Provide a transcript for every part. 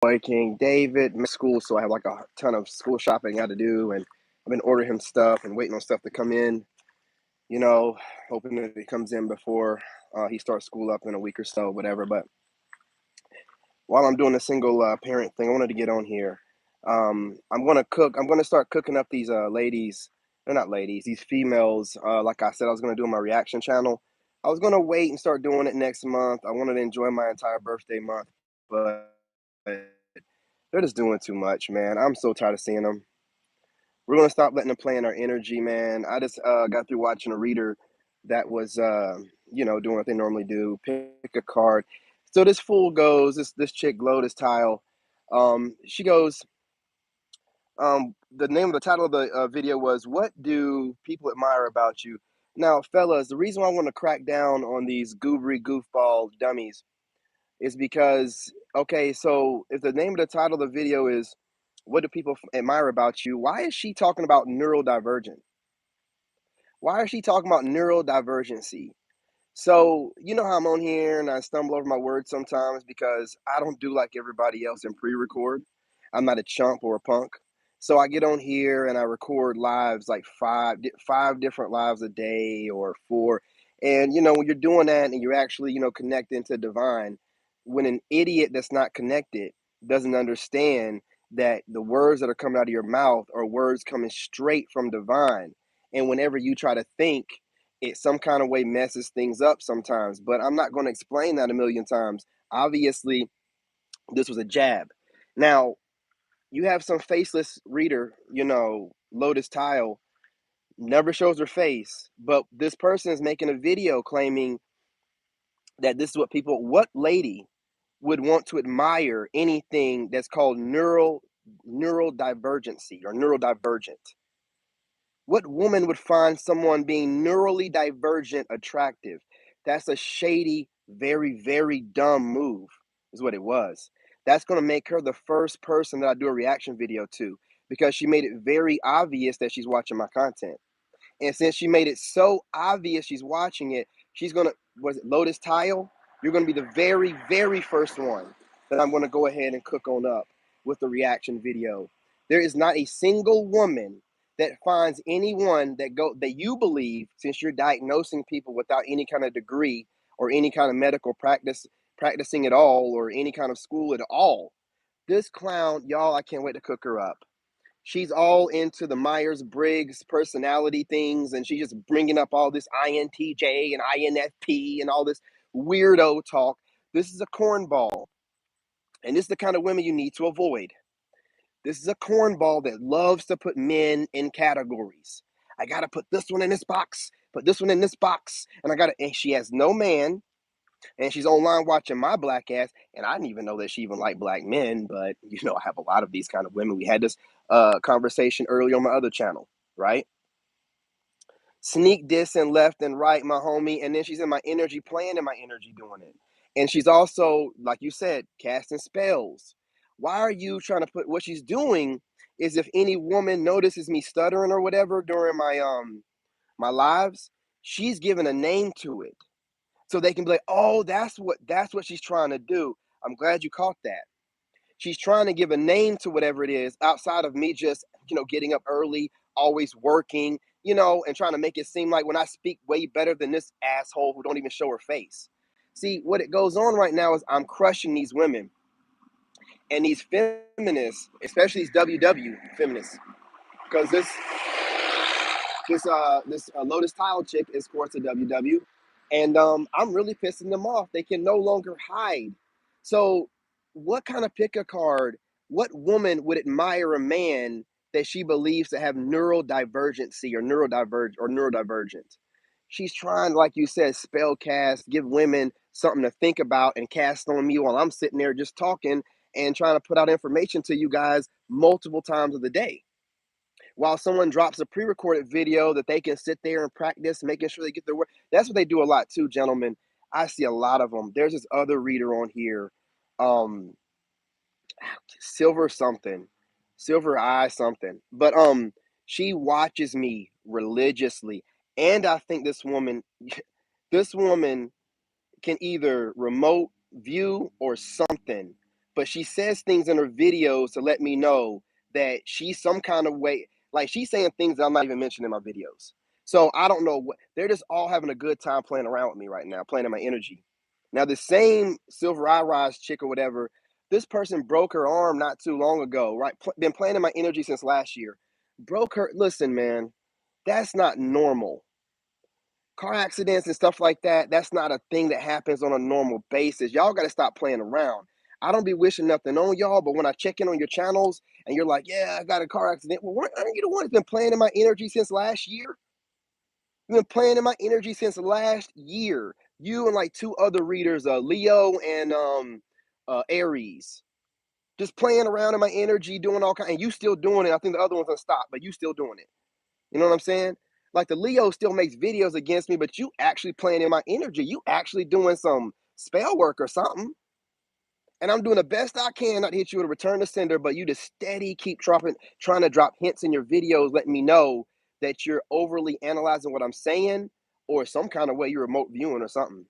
boy King David. School, so I have like a ton of school shopping I got to do, and I've been ordering him stuff and waiting on stuff to come in. You know, hoping that it comes in before he starts school up in a week or so, whatever. But while I'm doing the single parent thing, I wanted to get on here. I'm gonna cook. I'm gonna start cooking up these ladies. They're not ladies. These females. Like I said, I was gonna do my reaction channel. I was gonna wait and start doing it next month. I wanted to enjoy my entire birthday month, but they're just doing too much, man. I'm so tired of seeing them. We're gonna stop letting them play in our energy, man. I just got through watching a reader that was, doing what they normally do, pick a card. So this fool goes, this chick, Lotus Tile. She goes, the name of the title of the video was "What Do People Admire About You?" Now, fellas, the reason why I want to crack down on these goobery goofball dummies is because, okay, so if the name of the title of the video is "What Do People Admire About You?" Why is she talking about neurodivergent? Why is she talking about neurodivergency? So, you know how I'm on here and I stumble over my words sometimes because I don't do like everybody else and pre record. I'm not a chump or a punk. So I get on here and I record lives like five different lives a day or four. And, when you're doing that and you're actually, connecting to divine, when an idiot that's not connected doesn't understand that the words that are coming out of your mouth are words coming straight from divine. And whenever you try to think, it some kind of way messes things up sometimes. But I'm not going to explain that a million times. Obviously, this was a jab. Now, you have some faceless reader, Lotus Tile, never shows her face, but this person is making a video claiming that this is what lady would want to admire anything that's called neurodivergency or neurodivergent. What woman would find someone being neurally divergent attractive? That's a shady, very, very dumb move, is what it was. That's going to make her the first person that I do a reaction video to because she made it very obvious that she's watching my content. And since she made it so obvious she's watching it, she's going to, was it Lotus Tile? You're going to be the very, very first one that I'm going to go ahead and cook on up with the reaction video. There is not a single woman that finds anyone that you believe, since you're diagnosing people without any kind of degree or any kind of medical practicing at all, or any kind of school at all. This clown, y'all, I can't wait to cook her up. She's all into the Myers-Briggs personality things, and she's just bringing up all this INTJ and INFP and all this weirdo talk. This is a cornball, and this is the kind of women you need to avoid. This is a cornball that loves to put men in categories. I gotta put this one in this box, put this one in this box, and she has no man, and she's online watching my black ass, and I didn't even know that she even liked black men, but I have a lot of these kind of women. We had this conversation earlier on my other channel, right? Sneak dissing left and right, my homie, and then she's in my energy, playing in my energy, doing it. And she's also, like you said, casting spells. Why are you trying to put what she's doing is if any woman notices me stuttering or whatever during my lives, she's giving a name to it. So they can be like, oh, that's what she's trying to do. I'm glad you caught that. She's trying to give a name to whatever it is outside of me just, getting up early, always working, and trying to make it seem like when I speak way better than this asshole who don't even show her face. See, what it goes on right now is I'm crushing these women and these feminists, especially these WW feminists, because this Lotus Tile chick is, of course, a WW, and I'm really pissing them off. They can no longer hide. So, what kind of pick a card? What woman would admire a man that she believes to have neurodivergency or neurodivergent? She's trying, like you said, spell cast, give women something to think about, and cast on me while I'm sitting there just talking and trying to put out information to you guys multiple times of the day while someone drops a pre-recorded video that they can sit there and practice, making sure they get their work. That's what they do a lot too, gentlemen. I see a lot of them. There's this other reader on here, um, Silver something, Silver Eye something, but she watches me religiously, and I think this woman, this woman can either remote view or something, but she says things in her videos to let me know that she's some kind of way, like she's saying things that I'm not even mentioning in my videos. So I don't know what they're just all having a good time playing around with me right now, playing in my energy. Now the same Silver Eye Rise chick or whatever, this person broke her arm not too long ago, right? Been playing in my energy since last year. Broke her. Listen, man, that's not normal. Car accidents and stuff like that, that's not a thing that happens on a normal basis. Y'all got to stop playing around. I don't be wishing nothing on y'all, but when I check in on your channels and you're like, yeah, I got a car accident. Well, aren't you the one that's been playing in my energy since last year? You've been playing in my energy since last year. You and like two other readers, Leo and Aries, just playing around in my energy, doing all kind, and you still doing it. I think the other one's gonna stop, but you still doing it. You know what I'm saying? Like the Leo still makes videos against me, but you actually playing in my energy. You actually doing some spell work or something. And I'm doing the best I can not to hit you with a return to sender, but you just steady keep trying to drop hints in your videos, letting me know that you're overly analyzing what I'm saying, or some kind of way you're remote viewing or something.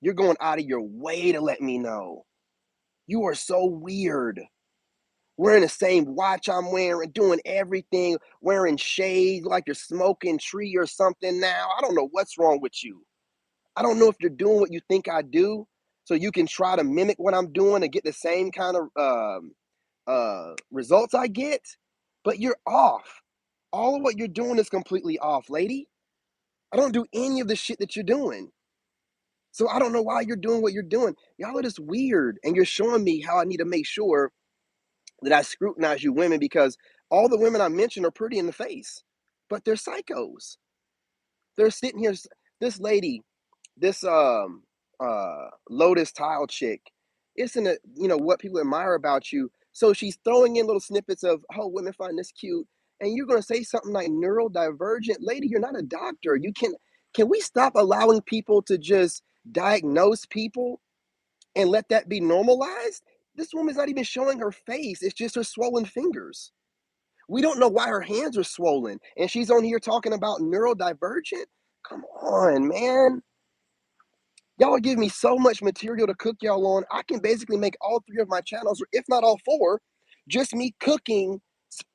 You're going out of your way to let me know. You are so weird. Wearing the same watch I'm wearing, doing everything, wearing shades like you're smoking tree or something now. I don't know what's wrong with you. I don't know if you're doing what you think I do, so you can try to mimic what I'm doing and get the same kind of results I get, but you're off. All of what you're doing is completely off, lady. I don't do any of the shit that you're doing. So I don't know why you're doing what you're doing. Y'all are just weird, and you're showing me how I need to make sure that I scrutinize you women, because all the women I mentioned are pretty in the face, but they're psychos. They're sitting here. This lady, this Lotus Tile chick, isn't it? You know what people admire about you. So she's throwing in little snippets of, oh, women find this cute, and you're gonna say something like neurodivergent, lady. You're not a doctor. You can. Can we stop allowing people to just diagnose people and let that be normalized? This woman's not even showing her face. It's just her swollen fingers. We don't know why her hands are swollen. And she's on here talking about neurodivergent. Come on, man. Y'all give me so much material to cook y'all on. I can basically make all three of my channels, or if not all four, just me cooking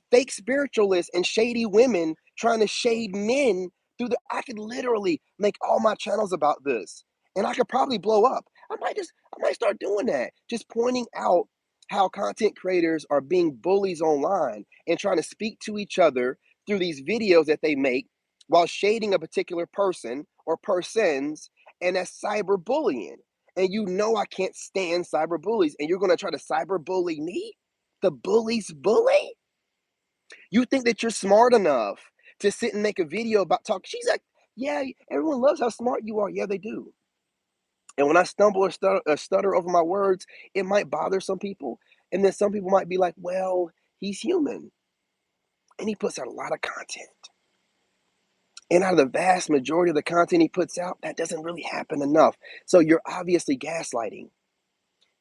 fake spiritualists and shady women trying to shade men through the. I could literally make all my channels about this, and I could probably blow up. I might start doing that, just pointing out how content creators are being bullies online and trying to speak to each other through these videos that they make while shading a particular person or persons, and that's cyberbullying. And you know I can't stand cyber bullies, and you're going to try to cyber bully me? The bully's bully? You think that you're smart enough to sit and make a video about talk? She's like, yeah, everyone loves how smart you are. Yeah, they do. And when I stumble or stutter over my words, it might bother some people. And then some people might be like, well, he's human and he puts out a lot of content. And out of the vast majority of the content he puts out, that doesn't really happen enough. So you're obviously gaslighting.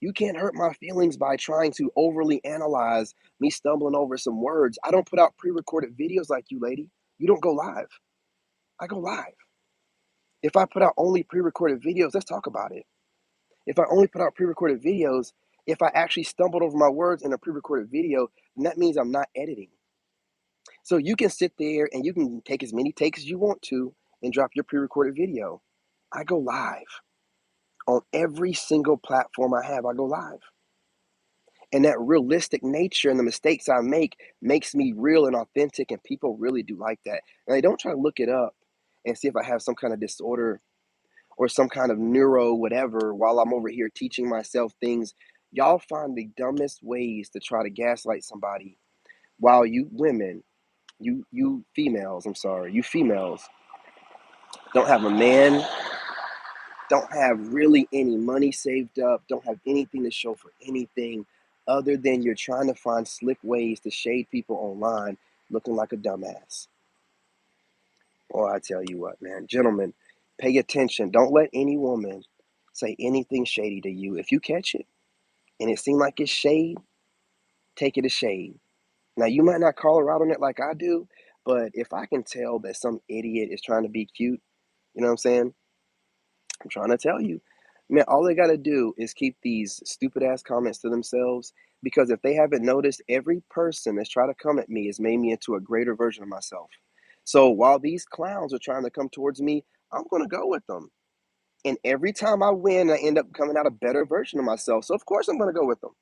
You can't hurt my feelings by trying to overly analyze me stumbling over some words. I don't put out pre-recorded videos like you, lady. You don't go live. I go live. If I put out only pre-recorded videos, let's talk about it. If I only put out pre-recorded videos, if I actually stumbled over my words in a pre-recorded video, then that means I'm not editing. So you can sit there and you can take as many takes as you want to and drop your pre-recorded video. I go live. On every single platform I have, I go live. And that realistic nature and the mistakes I make makes me real and authentic, and people really do like that. And they don't try to look it up and see if I have some kind of disorder or some kind of neuro whatever while I'm over here teaching myself things. Y'all find the dumbest ways to try to gaslight somebody, while you women, you females, I'm sorry, you females don't have a man, don't have really any money saved up, don't have anything to show for anything other than you're trying to find slick ways to shade people online looking like a dumbass. Boy, I tell you what, man, gentlemen, pay attention. Don't let any woman say anything shady to you. If you catch it and it seems like it's shade, take it as shade. Now, you might not call her out on it like I do, but if I can tell that some idiot is trying to be cute, you know what I'm saying? I'm trying to tell you. Man, all they gotta do is keep these stupid ass comments to themselves because if they haven't noticed, every person that's tried to come at me has made me into a greater version of myself. So while these clowns are trying to come towards me, I'm gonna go with them. And every time I win, I end up coming out a better version of myself. So of course I'm gonna go with them.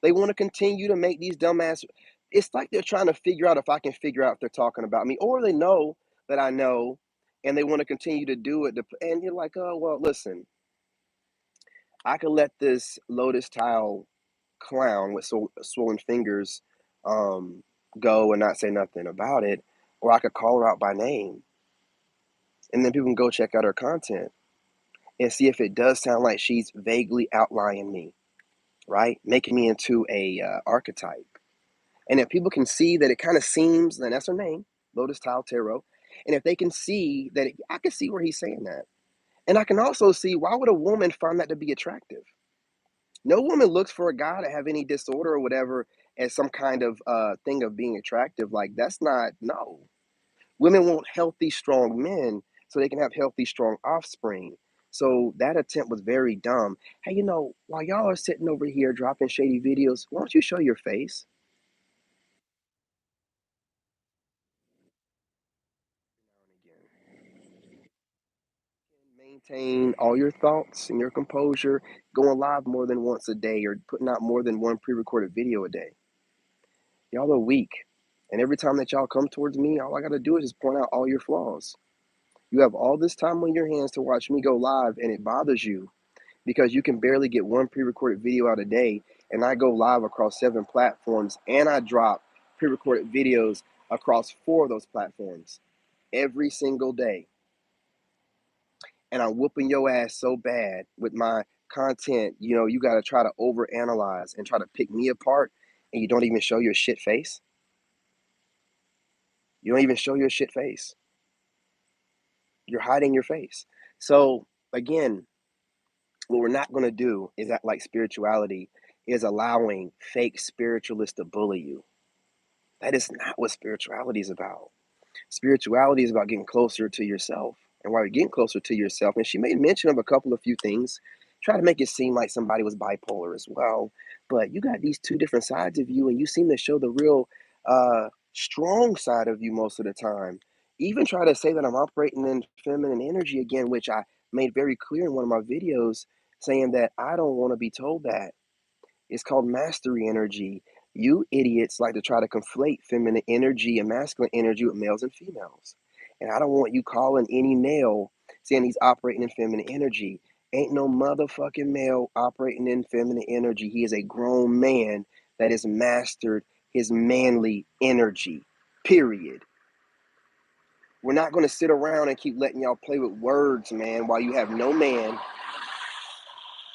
They want to continue to make these dumbass. It's like they're trying to figure out if I can figure out if they're talking about me, or they know that I know, and they want to continue to do it. And you're like, oh well, listen, I could let this lotus tile clown with swollen fingers um, go and not say nothing about it, or I could call her out by name, and then people can go check out her content and see if it does sound like she's vaguely outlining me, right? Making me into a archetype. And if people can see that it kind of seems, then that's her name, Lotus Tile Tarot. And if they can see that, I can see where he's saying that. And I can also see why would a woman find that to be attractive? No woman looks for a guy to have any disorder or whatever as some kind of thing of being attractive. Like, that's not, no. Women want healthy, strong men so they can have healthy, strong offspring. So that attempt was very dumb. Hey, while y'all are sitting over here dropping shady videos, why don't you show your face? Maintain all your thoughts and your composure, going live more than once a day or putting out more than one pre-recorded video a day. Y'all are weak. And every time that y'all come towards me, all I gotta do is just point out all your flaws. You have all this time on your hands to watch me go live and it bothers you because you can barely get one pre-recorded video out a day and I go live across 7 platforms and I drop pre-recorded videos across 4 of those platforms every single day. And I'm whooping your ass so bad with my content, you got to try to overanalyze and try to pick me apart, and you don't even show your shit face. You don't even show your shit face. You're hiding your face. So, again, what we're not going to do is act like spirituality is allowing fake spiritualists to bully you. That is not what spirituality is about. Spirituality is about getting closer to yourself. And while you're getting closer to yourself, and she made mention of a few things, try to make it seem like somebody was bipolar as well. But you got these two different sides of you, and you seem to show the real strong side of you most of the time. Even try to say that I'm operating in feminine energy again, which I made very clear in one of my videos, saying that I don't want to be told that. It's called mastery energy. You idiots like to try to conflate feminine energy and masculine energy with males and females. And I don't want you calling any male saying he's operating in feminine energy. Ain't no motherfucking male operating in feminine energy. He is a grown man that has mastered his manly energy. Period. We're not going to sit around and keep letting y'all play with words, man, while you have no man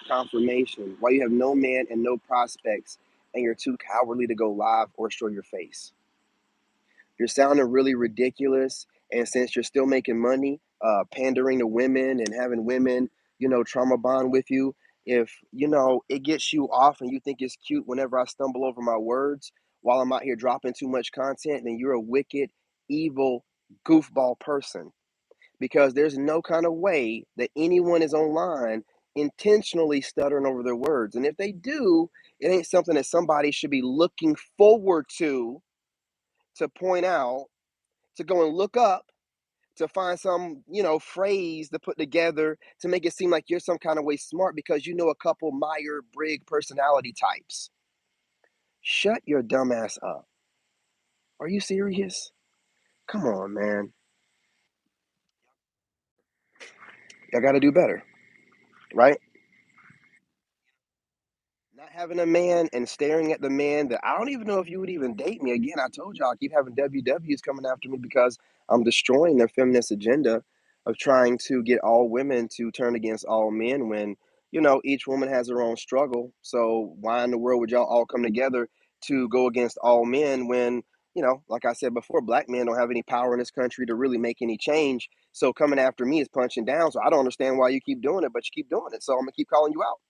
confirmation, why you have no man and no prospects, and you're too cowardly to go live or show your face. You're sounding really ridiculous, and since you're still making money, pandering to women and having women, trauma bond with you, if it gets you off and you think it's cute whenever I stumble over my words while I'm out here dropping too much content, then you're a wicked, evil, goofball person because there's no kind of way that anyone is online intentionally stuttering over their words. And if they do, it ain't something that somebody should be looking forward to point out, to go and look up, to find some, phrase to put together to make it seem like you're some kind of way smart because you know a couple Meyer-Briggs personality types. Shut your dumb ass up. Are you serious? Come on, man. Y'all got to do better, right? Not having a man and staring at the man that I don't even know if you would even date me. Again, I told y'all I keep having WWs coming after me because I'm destroying their feminist agenda of trying to get all women to turn against all men when, each woman has her own struggle. So why in the world would y'all all come together to go against all men when, like I said before, black men don't have any power in this country to really make any change. So coming after me is punching down. So I don't understand why you keep doing it, but you keep doing it. So I'm gonna keep calling you out.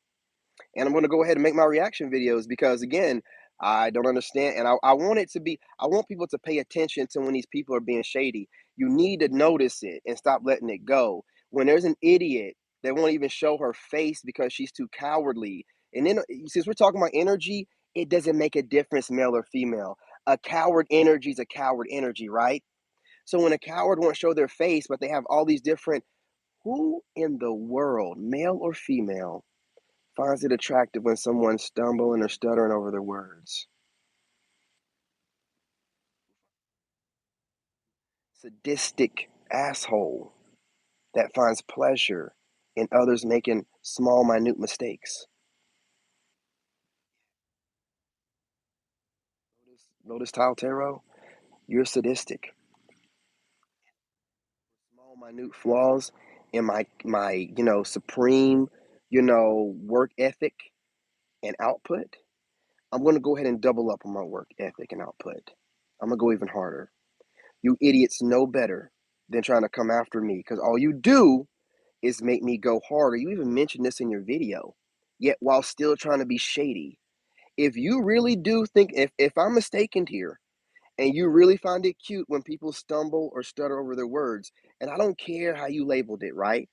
And I'm going to go ahead and make my reaction videos because again, I don't understand, and I want it to be. I want people to pay attention to when these people are being shady. You need to notice it and stop letting it go. When there's an idiot They won't even show her face because she's too cowardly. And then, since we're talking about energy, it doesn't make a difference, male or female. A coward energy is a coward energy, right? So when a coward won't show their face, but they have all these different, who in the world, male or female, finds it attractive when someone's stumbling or stuttering over their words? Sadistic asshole that finds pleasure in others making small, minute mistakes. Notice Tile Tarot? You're sadistic. Small, minute flaws in my supreme, work ethic and output. I'm gonna go ahead and double up on my work ethic and output. I'm gonna go even harder. You idiots know better than trying to come after me because all you do is make me go harder. You even mentioned this in your video, yet while still trying to be shady. If you really do think, if I'm mistaken here, and you really find it cute when people stumble or stutter over their words, and I don't care how you labeled it, right?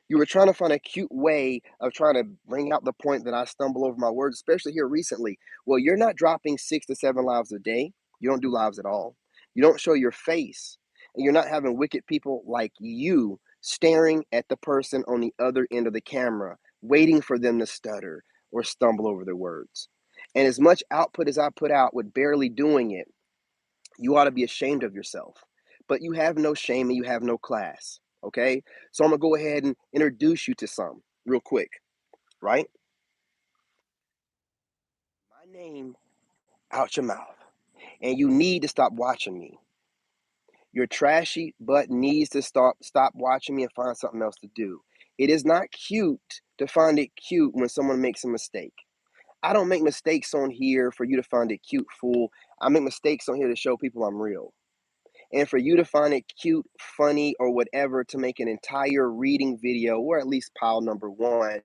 You were trying to find a cute way of trying to bring out the point that I stumble over my words, especially here recently. Well, you're not dropping 6 to 7 lives a day. You don't do lives at all. You don't show your face. And you're not having wicked people like you staring at the person on the other end of the camera, waiting for them to stutter or stumble over their words. And as much output as I put out with barely doing it, you ought to be ashamed of yourself. But you have no shame and you have no class. Okay. So I'm going to go ahead and introduce you to some real quick, right? My name out your mouth. And you need to stop watching me. Your trashy butt needs to stop watching me and find something else to do. It is not cute to find it cute when someone makes a mistake. I don't make mistakes on here for you to find it cute, fool. I make mistakes on here to show people I'm real. And for you to find it cute, funny, or whatever to make an entire reading video, or at least pile number one,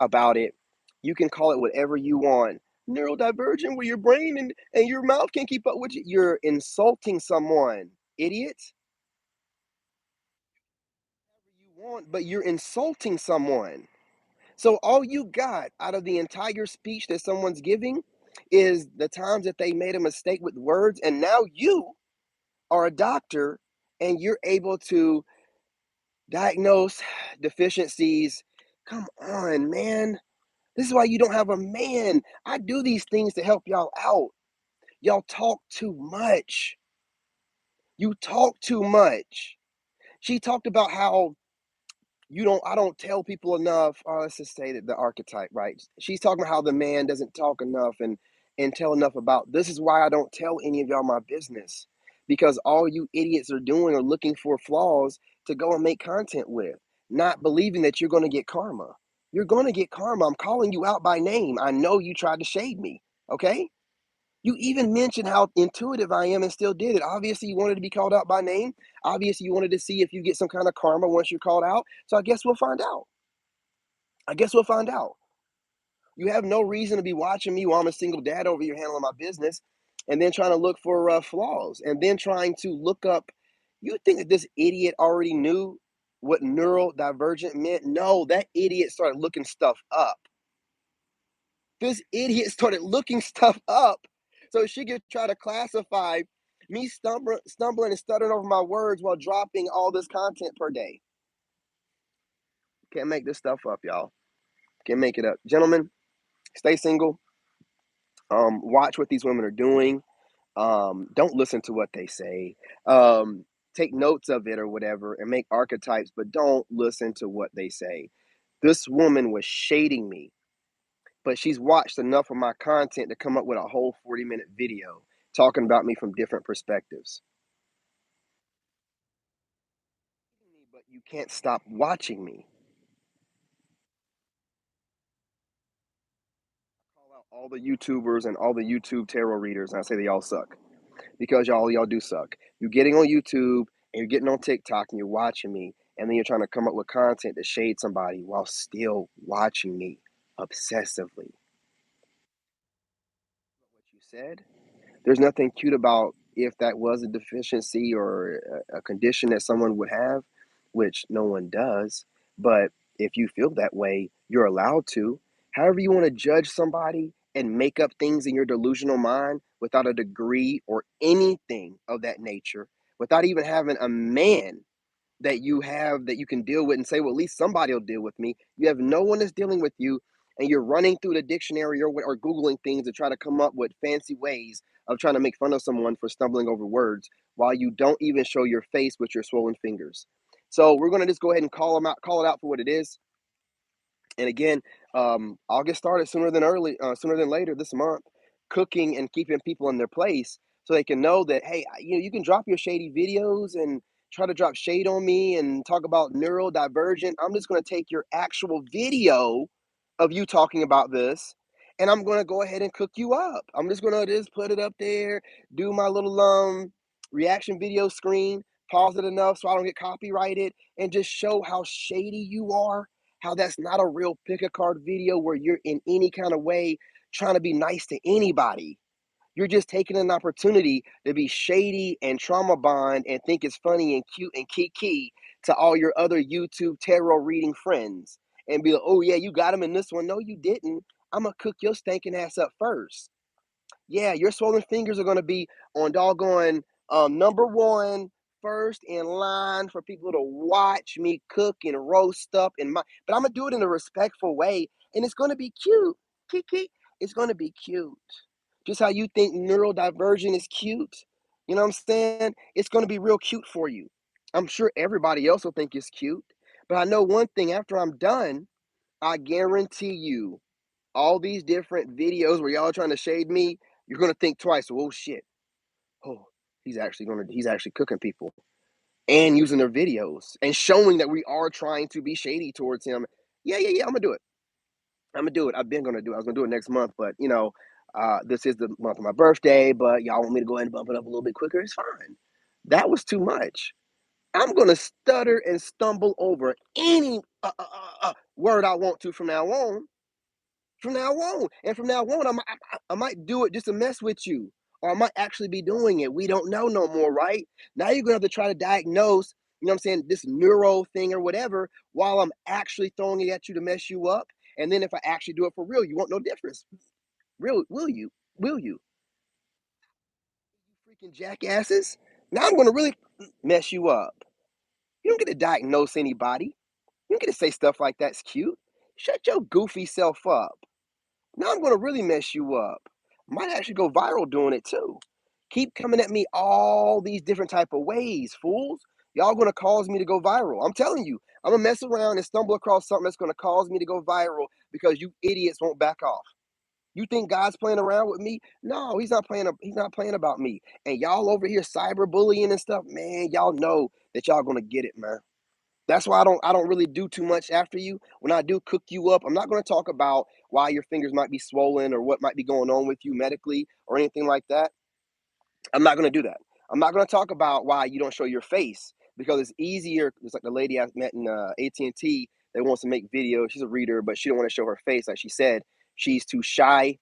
about it, you can call it whatever you want. Neurodivergent, where your brain and your mouth can't keep up with you. You're insulting someone, idiot. You want, but you're insulting someone. So all you got out of the entire speech that someone's giving is the times that they made a mistake with words, and now you are a doctor and you're able to diagnose deficiencies. Come on, man. This is why you don't have a man. I do these things to help y'all out. Y'all talk too much. You talk too much. She talked about how I don't tell people enough. Let's just say that the archetype, right? She's talking about how the man doesn't talk enough and tell enough about. This is why I don't tell any of y'all my business, because all you idiots are doing are looking for flaws to go and make content with, not believing that you're going to get karma. You're going to get karma. I'm calling you out by name. I know you tried to shade me. Okay. You even mentioned how intuitive I am and still did it. Obviously, you wanted to be called out by name. Obviously, you wanted to see if you get some kind of karma once you're called out. So I guess we'll find out. I guess we'll find out. You have no reason to be watching me while I'm a single dad over here handling my business and then trying to look for flaws and then trying to look up. You think that this idiot already knew what neurodivergent meant? No, that idiot started looking stuff up. This idiot started looking stuff up so she could try to classify me stumbling and stuttering over my words while dropping all this content per day. Can't make this stuff up, y'all. Can't make it up. Gentlemen, stay single. Watch what these women are doing. Don't listen to what they say. Take notes of it or whatever and make archetypes, but don't listen to what they say. This woman was shading me, but she's watched enough of my content to come up with a whole 40-minute video talking about me from different perspectives. But you can't stop watching me. I call out all the YouTubers and all the YouTube tarot readers, and I say they all suck because y'all do suck. You're getting on YouTube and you're getting on TikTok and you're watching me, and then you're trying to come up with content to shade somebody while still watching me obsessively. What you said, there's nothing cute about if that was a deficiency or a condition that someone would have, which no one does. But If you feel that way, you're allowed to. However, you want to judge somebody and make up things in your delusional mind without a degree or anything of that nature, without even having a man that you have that you can deal with and say, well, at least somebody will deal with me. You have no one that's dealing with you, and you're running through the dictionary or Googling things to try to come up with fancy ways of trying to make fun of someone for stumbling over words while you don't even show your face with your swollen fingers. So we're going to just go ahead and call it out for what it is. And again, I'll get started sooner than later this month, cooking and keeping people in their place so they can know that, hey, you can drop your shady videos and try to drop shade on me and talk about neurodivergent. I'm just going to take your actual video of you talking about this, and I'm going to go ahead and cook you up. I'm just going to just put it up there, do my little reaction video screen, pause it enough so I don't get copyrighted, and just show how shady you are, how that's not a real pick a card video where you're in any kind of way trying to be nice to anybody. You're just taking an opportunity to be shady and trauma bond and think it's funny and cute and kiki to all your other YouTube tarot reading friends and be like, oh yeah, you got him in this one. No, you didn't. I'm gonna cook your stinking ass up first. Yeah, your swollen fingers are gonna be on doggone number one, first in line for people to watch me cook and roast up in my, but I'm gonna do it in a respectful way, and it's gonna be cute. Kiki, it's gonna be cute. Just how you think neurodivergent is cute. You know what I'm saying? It's gonna be real cute for you. I'm sure everybody else will think it's cute. But I know one thing, after I'm done, I guarantee you all these different videos where y'all are trying to shade me, you're gonna think twice. Oh shit. Oh, he's actually cooking people and using their videos and showing that we are trying to be shady towards him. Yeah, yeah, yeah. I'm gonna do it. I'm gonna do it. I've been gonna do it. I was gonna do it next month, but this is the month of my birthday. But y'all want me to go ahead and bump it up a little bit quicker? It's fine. That was too much. I'm gonna stutter and stumble over any word I want to from now on. From now on. And from now on, I might do it just to mess with you, or I might actually be doing it. We don't know no more, right? Now you're gonna have to try to diagnose, you know what I'm saying, this neuro thing or whatever, while I'm actually throwing it at you to mess you up. And then if I actually do it for real, you won't know difference. Real, will you? Will you? Freaking jackasses. Now I'm gonna really mess you up. You don't get to diagnose anybody. You don't get to say stuff like that's cute. Shut your goofy self up. Now I'm gonna really mess you up. Might actually go viral doing it too. Keep coming at me all these different type of ways, fools. Y'all gonna cause me to go viral. I'm telling you, I'm gonna mess around and stumble across something that's gonna cause me to go viral because you idiots won't back off. You think God's playing around with me? No, he's not playing. He's not playing about me. And y'all over here cyberbullying and stuff, man. Y'all know that y'all gonna get it, man. That's why I don't really do too much after you. When I do cook you up, I'm not going to talk about why your fingers might be swollen or what might be going on with you medically or anything like that. I'm not going to do that. I'm not going to talk about why you don't show your face because it's easier. It's like the lady I met in AT&T that wants to make videos. She's a reader, but she don't want to show her face. Like she said, she's too shy.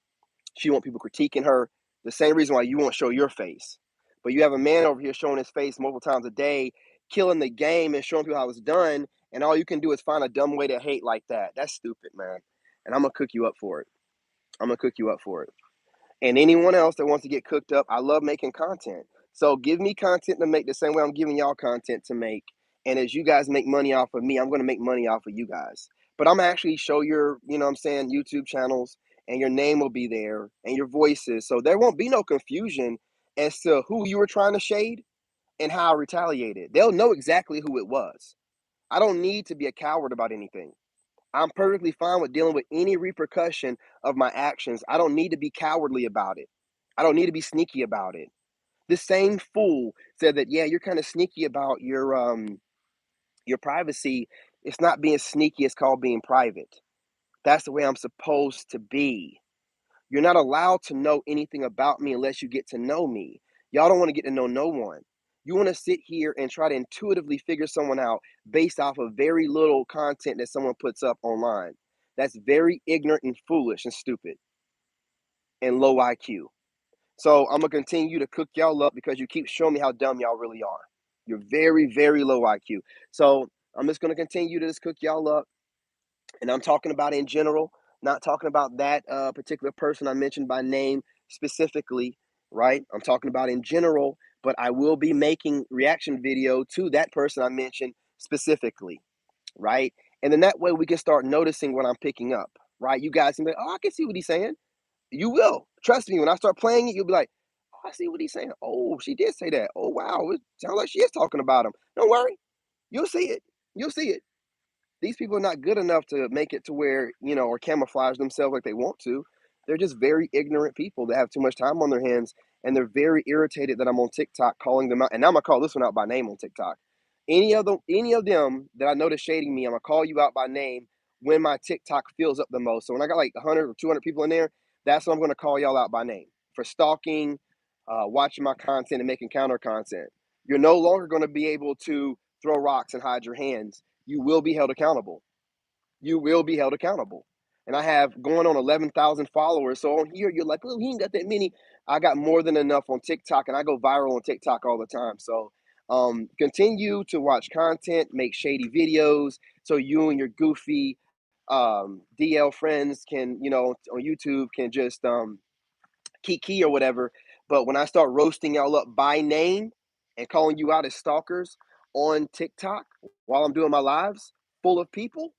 She want people critiquing her. The same reason why you won't show your face. But you have a man over here showing his face multiple times a day, killing the game and showing people how it's done, and all you can do is find a dumb way to hate like that. That's stupid, man. And I'm gonna cook you up for it. I'm gonna cook you up for it. And anyone else that wants to get cooked up, I love making content. So give me content to make the same way I'm giving y'all content to make. And as you guys make money off of me, I'm going to make money off of you guys. But I'm gonna actually show your, you know what I'm saying, YouTube channels, and your name will be there and your voices. So there won't be no confusion as to who you were trying to shade and how I retaliated. They'll know exactly who it was. I don't need to be a coward about anything. I'm perfectly fine with dealing with any repercussion of my actions. I don't need to be cowardly about it. I don't need to be sneaky about it. This same fool said that, yeah, you're kind of sneaky about your privacy. It's not being sneaky, it's called being private. That's the way I'm supposed to be. You're not allowed to know anything about me unless you get to know me. Y'all don't want to get to know no one. You want to sit here and try to intuitively figure someone out based off of very little content that someone puts up online. That's very ignorant and foolish and stupid and low IQ. So I'm gonna continue to cook y'all up because you keep showing me how dumb y'all really are. You're very, very low IQ. So I'm just gonna continue to just cook y'all up. And I'm talking about in general, not talking about that particular person I mentioned by name specifically, right? I'm talking about in general, but I will be making reaction video to that person I mentioned specifically, right? And then that way we can start noticing what I'm picking up, right? You guys can be like, oh, I can see what he's saying. You will. Trust me, when I start playing it, you'll be like, oh, I see what he's saying. Oh, she did say that. Oh, wow. It sounds like she is talking about him. Don't worry. You'll see it. You'll see it. These people are not good enough to make it to where, or camouflage themselves like they want to. They're just very ignorant people that have too much time on their hands, and they're very irritated that I'm on TikTok calling them out. And now I'm gonna call this one out by name on TikTok. Any of them that I notice shading me, I'm gonna call you out by name when my TikTok fills up the most. So when I got like 100 or 200 people in there, that's when I'm gonna call y'all out by name for stalking, watching my content and making counter content. You're no longer gonna be able to throw rocks and hide your hands. You will be held accountable. You will be held accountable. And I have going on 11,000 followers. So on here, you're like, oh, he ain't got that many. I got more than enough on TikTok, and I go viral on TikTok all the time. So continue to watch content, make shady videos, so you and your goofy DL friends can, on YouTube can just kiki or whatever. But when I start roasting y'all up by name and calling you out as stalkers on TikTok while I'm doing my lives full of people,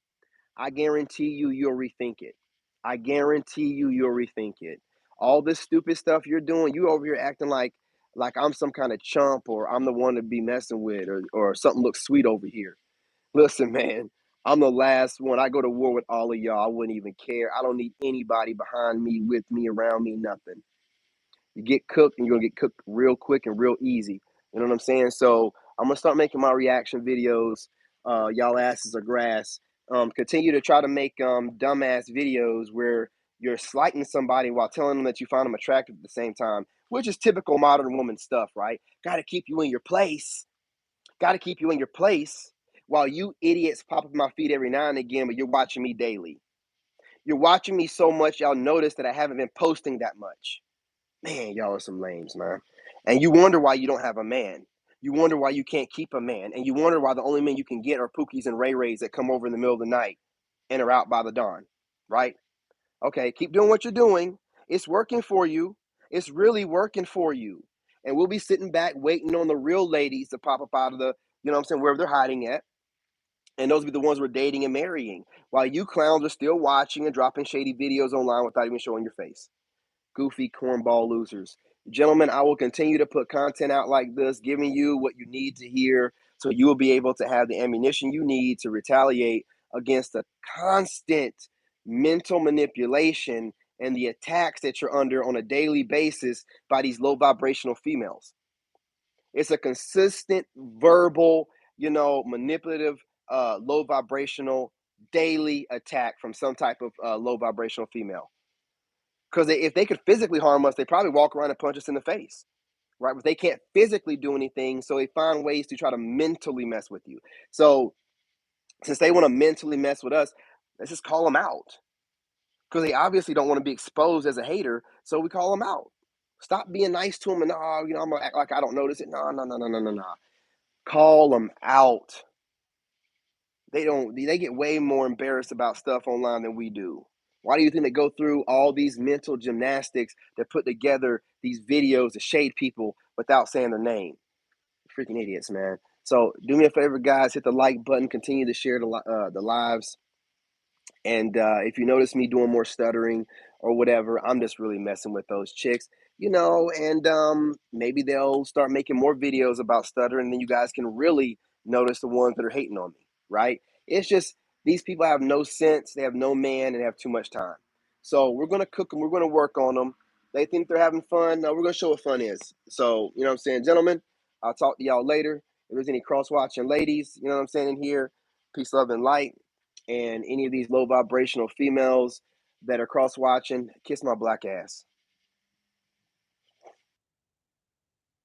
I guarantee you'll rethink it. I guarantee you'll rethink it. All this stupid stuff you're doing, you over here acting like I'm some kind of chump or I'm the one to be messing with or something looks sweet over here. Listen, man, I'm the last one. I go to war with all of y'all. I wouldn't even care. I don't need anybody behind me, with me, around me, nothing. You get cooked and you're gonna get cooked real quick and real easy. You know what I'm saying? So I'm gonna start making my reaction videos. Y'all asses are grass. Continue to try to make dumbass videos where you're slighting somebody while telling them that you find them attractive at the same time, which is typical modern woman stuff, right? Gotta keep you in your place. Gotta keep you in your place while you idiots pop up my feed every now and again, but you're watching me daily. You're watching me so much, y'all notice that I haven't been posting that much. Man, y'all are some lames, man. And you wonder why you don't have a man. You wonder why you can't keep a man. And you wonder why the only men you can get are Pookies and Ray Rays that come over in the middle of the night and are out by the dawn, right? Okay, keep doing what you're doing. It's working for you. It's really working for you. And we'll be sitting back waiting on the real ladies to pop up out of the, you know what I'm saying, wherever they're hiding at. And those will be the ones we're dating and marrying. While you clowns are still watching and dropping shady videos online without even showing your face. Goofy cornball losers. Gentlemen, I will continue to put content out like this, giving you what you need to hear so you will be able to have the ammunition you need to retaliate against the constant mental manipulation and the attacks that you're under on a daily basis by these low vibrational females. It's a consistent verbal, manipulative, low vibrational daily attack from some type of low vibrational female. Because if they could physically harm us, they probably walk around and punch us in the face, right? But they can't physically do anything, so they find ways to try to mentally mess with you. So since they want to mentally mess with us, let's just call them out. Because they obviously don't want to be exposed as a hater, so we call them out. Stop being nice to them and, oh, I'm going to act like I don't notice it. No, no, no, no, no, no, no. Call them out. They get way more embarrassed about stuff online than we do. Why do you think they go through all these mental gymnastics to put together these videos to shade people without saying their name? Freaking idiots, man. So do me a favor, guys, hit the like button, continue to share the lives. And if you notice me doing more stuttering or whatever, I'm just really messing with those chicks, and maybe they'll start making more videos about stuttering, and then you guys can really notice the ones that are hating on me, right? It's just these people have no sense, they have no man, and have too much time. So we're going to cook them, we're going to work on them. They think they're having fun. No, we're going to show what fun is. So, you know what I'm saying, gentlemen, I'll talk to y'all later. If there's any cross watching ladies, you know what I'm saying, in here, peace, love, and light. And any of these low vibrational females that are cross watching, kiss my black ass.